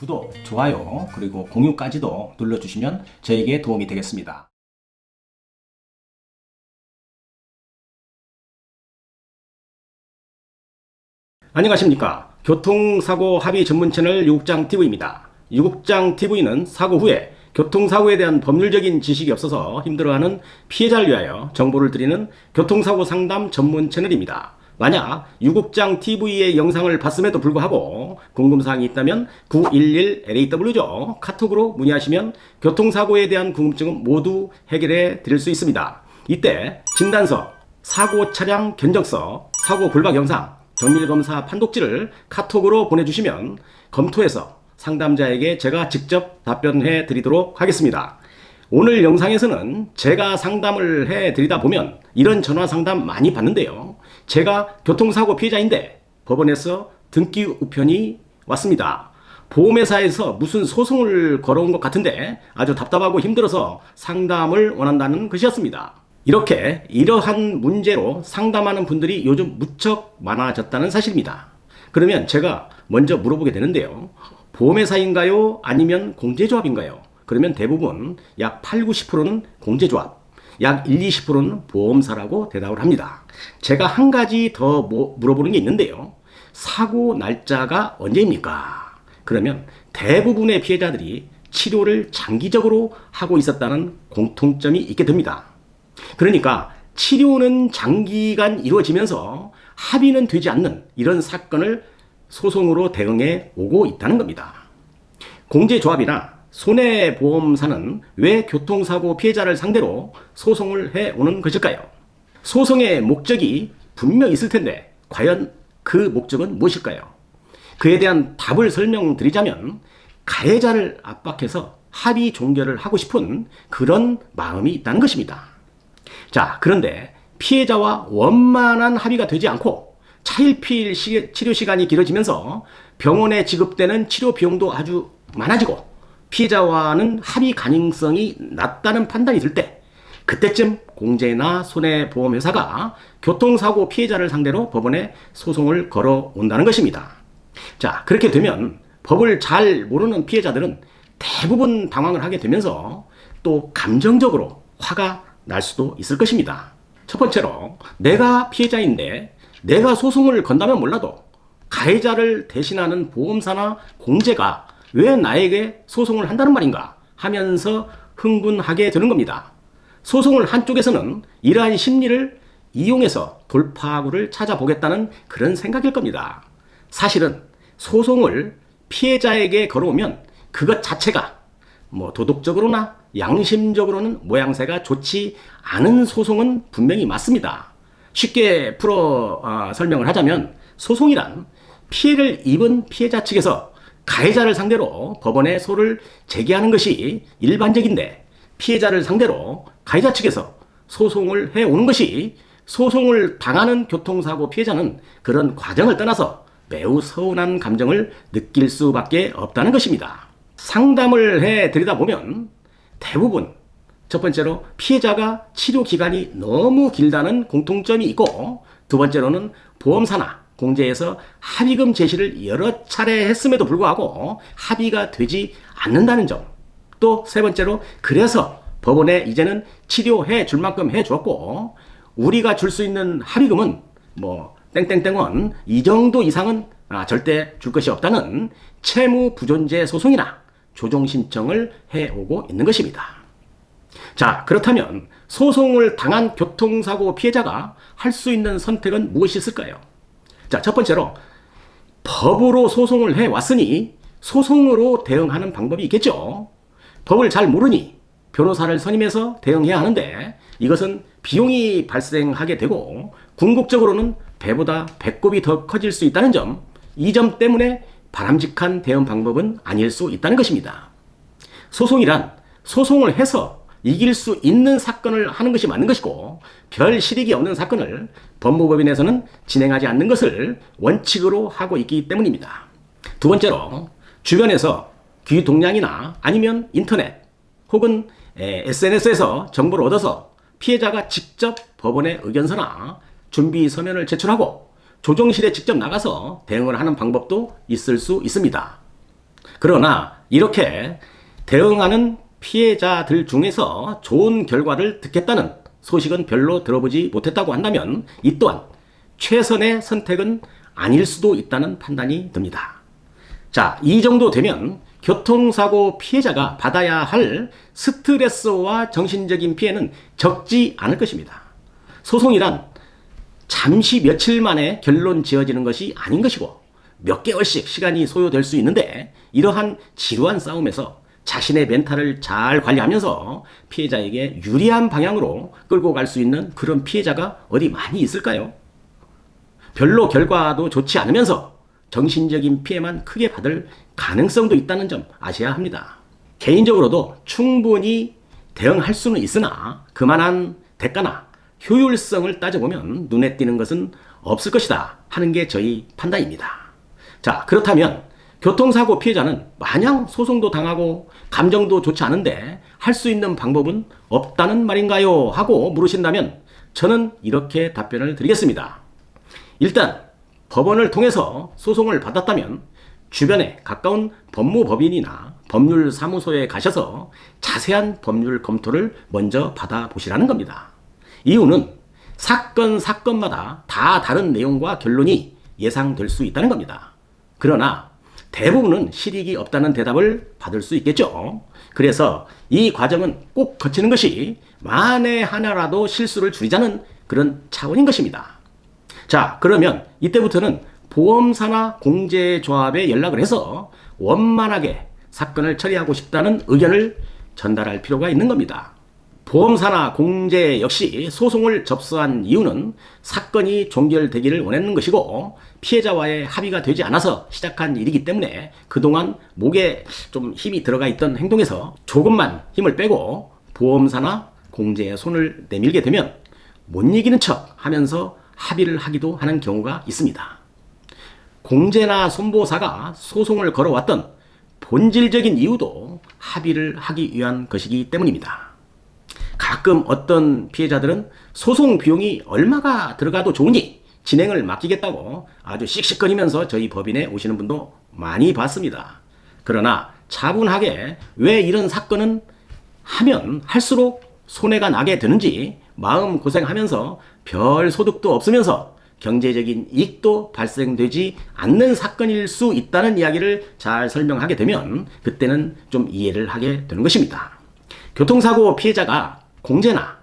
구독, 좋아요, 그리고 공유까지도 눌러주시면 저에게 도움이 되겠습니다. 안녕하십니까. 교통사고 합의 전문 채널 유국장TV입니다. 유국장TV는 사고 후에 교통사고에 대한 법률적인 지식이 없어서 힘들어하는 피해자를 위하여 정보를 드리는 교통사고 상담 전문 채널입니다. 만약 유국장TV의 영상을 봤음에도 불구하고 궁금사항이 있다면 911LAW죠. 카톡으로 문의하시면 교통사고에 대한 궁금증은 모두 해결해 드릴 수 있습니다. 이때 진단서, 사고 차량 견적서, 사고 불박 영상, 정밀검사 판독지를 카톡으로 보내주시면 검토해서 상담자에게 제가 직접 답변해 드리도록 하겠습니다. 오늘 영상에서는 제가 상담을 해 드리다 보면 이런 전화 상담 많이 받는데요. 제가 교통사고 피해자인데 법원에서 등기 우편이 왔습니다. 보험회사에서 무슨 소송을 걸어온 것 같은데 아주 답답하고 힘들어서 상담을 원한다는 것이었습니다. 이러한 문제로 상담하는 분들이 요즘 무척 많아졌다는 사실입니다. 그러면 제가 먼저 물어보게 되는데요. 보험회사인가요? 아니면 공제조합인가요? 그러면 대부분 약 8, 90%는 공제조합, 약 1, 20%는 보험사라고 대답을 합니다. 제가 한 가지 더 물어보는 게 있는데요. 사고 날짜가 언제입니까? 그러면 대부분의 피해자들이 치료를 장기적으로 하고 있었다는 공통점이 있게 됩니다. 그러니까 치료는 장기간 이루어지면서 합의는 되지 않는 이런 사건을 소송으로 대응해 오고 있다는 겁니다. 공제조합이나 손해보험사는 왜 교통사고 피해자를 상대로 소송을 해오는 것일까요? 소송의 목적이 분명히 있을 텐데 과연 그 목적은 무엇일까요? 그에 대한 답을 설명드리자면 가해자를 압박해서 합의 종결을 하고 싶은 그런 마음이 있다는 것입니다. 자, 그런데 피해자와 원만한 합의가 되지 않고 차일피일 치료 시간이 길어지면서 병원에 지급되는 치료 비용도 아주 많아지고 피해자와는 합의 가능성이 낮다는 판단이 들 때 그때쯤 공제나 손해보험회사가 교통사고 피해자를 상대로 법원에 소송을 걸어온다는 것입니다. 자, 그렇게 되면 법을 잘 모르는 피해자들은 대부분 당황을 하게 되면서 또 감정적으로 화가 날 수도 있을 것입니다. 첫 번째로 내가 피해자인데 내가 소송을 건다면 몰라도 가해자를 대신하는 보험사나 공제가 왜 나에게 소송을 한다는 말인가 하면서 흥분하게 되는 겁니다. 소송을 한 쪽에서는 이러한 심리를 이용해서 돌파구를 찾아보겠다는 그런 생각일 겁니다. 사실은 소송을 피해자에게 걸어오면 그것 자체가 도덕적으로나 양심적으로는 모양새가 좋지 않은 소송은 분명히 맞습니다. 쉽게 설명을 하자면 소송이란 피해를 입은 피해자 측에서 가해자를 상대로 법원에 소를 제기하는 것이 일반적인데 피해자를 상대로 가해자 측에서 소송을 해오는 것이 소송을 당하는 교통사고 피해자는 그런 과정을 떠나서 매우 서운한 감정을 느낄 수밖에 없다는 것입니다. 상담을 해드리다 보면 대부분 첫 번째로 피해자가 치료 기간이 너무 길다는 공통점이 있고 두 번째로는 보험사나 공제에서 합의금 제시를 여러 차례 했음에도 불구하고 합의가 되지 않는다는 점, 또 세 번째로 그래서 법원에 이제는 치료해 줄 만큼 해 주었고 우리가 줄 수 있는 합의금은 땡땡땡원 이 정도 이상은 절대 줄 것이 없다는 채무 부존재 소송이나 조정 신청을 해오고 있는 것입니다. 자, 그렇다면 소송을 당한 교통사고 피해자가 할 수 있는 선택은 무엇이 있을까요? 자, 첫 번째로 법으로 소송을 해왔으니 소송으로 대응하는 방법이 있겠죠. 법을 잘 모르니 변호사를 선임해서 대응해야 하는데 이것은 비용이 발생하게 되고 궁극적으로는 배보다 배꼽이 더 커질 수 있다는 점, 이 점 때문에 바람직한 대응 방법은 아닐 수 있다는 것입니다. 소송이란 소송을 해서 이길 수 있는 사건을 하는 것이 맞는 것이고 별 실익이 없는 사건을 법무법인에서는 진행하지 않는 것을 원칙으로 하고 있기 때문입니다. 두 번째로 주변에서 귀동냥이나 아니면 인터넷 혹은 SNS에서 정보를 얻어서 피해자가 직접 법원에 의견서나 준비 서면을 제출하고 조정실에 직접 나가서 대응을 하는 방법도 있을 수 있습니다. 그러나 이렇게 대응하는 피해자들 중에서 좋은 결과를 듣겠다는 소식은 별로 들어보지 못했다고 한다면 이 또한 최선의 선택은 아닐 수도 있다는 판단이 듭니다. 자, 이 정도 되면 교통사고 피해자가 받아야 할 스트레스와 정신적인 피해는 적지 않을 것입니다. 소송이란 잠시 며칠 만에 결론 지어지는 것이 아닌 것이고 몇 개월씩 시간이 소요될 수 있는데 이러한 지루한 싸움에서 자신의 멘탈을 잘 관리하면서 피해자에게 유리한 방향으로 끌고 갈 수 있는 그런 피해자가 어디 많이 있을까요? 별로 결과도 좋지 않으면서 정신적인 피해만 크게 받을 가능성도 있다는 점 아셔야 합니다. 개인적으로도 충분히 대응할 수는 있으나 그만한 대가나 효율성을 따져보면 눈에 띄는 것은 없을 것이다 하는 게 저희 판단입니다. 자, 그렇다면 교통사고 피해자는 마냥 소송도 당하고 감정도 좋지 않은데 할 수 있는 방법은 없다는 말인가요? 하고 물으신다면 저는 이렇게 답변을 드리겠습니다. 일단 법원을 통해서 소송을 받았다면 주변에 가까운 법무법인이나 법률사무소에 가셔서 자세한 법률 검토를 먼저 받아보시라는 겁니다. 이유는 사건마다 다 다른 내용과 결론이 예상될 수 있다는 겁니다. 그러나 대부분은 실익이 없다는 대답을 받을 수 있겠죠. 그래서 이 과정은 꼭 거치는 것이 만에 하나라도 실수를 줄이자는 그런 차원인 것입니다. 자, 그러면 이때부터는 보험사나 공제조합에 연락을 해서 원만하게 사건을 처리하고 싶다는 의견을 전달할 필요가 있는 겁니다. 보험사나 공제 역시 소송을 접수한 이유는 사건이 종결되기를 원하는 것이고 피해자와의 합의가 되지 않아서 시작한 일이기 때문에 그동안 목에 좀 힘이 들어가 있던 행동에서 조금만 힘을 빼고 보험사나 공제에 손을 내밀게 되면 못 이기는 척 하면서 합의를 하기도 하는 경우가 있습니다. 공제나 손보사가 소송을 걸어왔던 본질적인 이유도 합의를 하기 위한 것이기 때문입니다. 가끔 어떤 피해자들은 소송 비용이 얼마가 들어가도 좋으니 진행을 맡기겠다고 아주 씩씩거리면서 저희 법인에 오시는 분도 많이 봤습니다. 그러나 차분하게 왜 이런 사건은 하면 할수록 손해가 나게 되는지 마음고생하면서 별 소득도 없으면서 경제적인 이익도 발생되지 않는 사건일 수 있다는 이야기를 잘 설명하게 되면 그때는 좀 이해를 하게 되는 것입니다. 교통사고 피해자가 공제나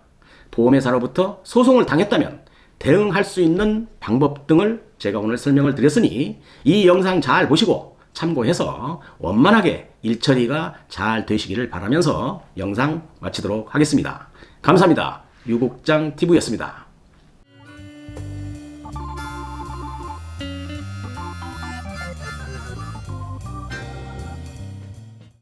보험회사로부터 소송을 당했다면 대응할 수 있는 방법 등을 제가 오늘 설명을 드렸으니 이 영상 잘 보시고 참고해서 원만하게 일처리가 잘 되시기를 바라면서 영상 마치도록 하겠습니다. 감사합니다. 유국장TV였습니다.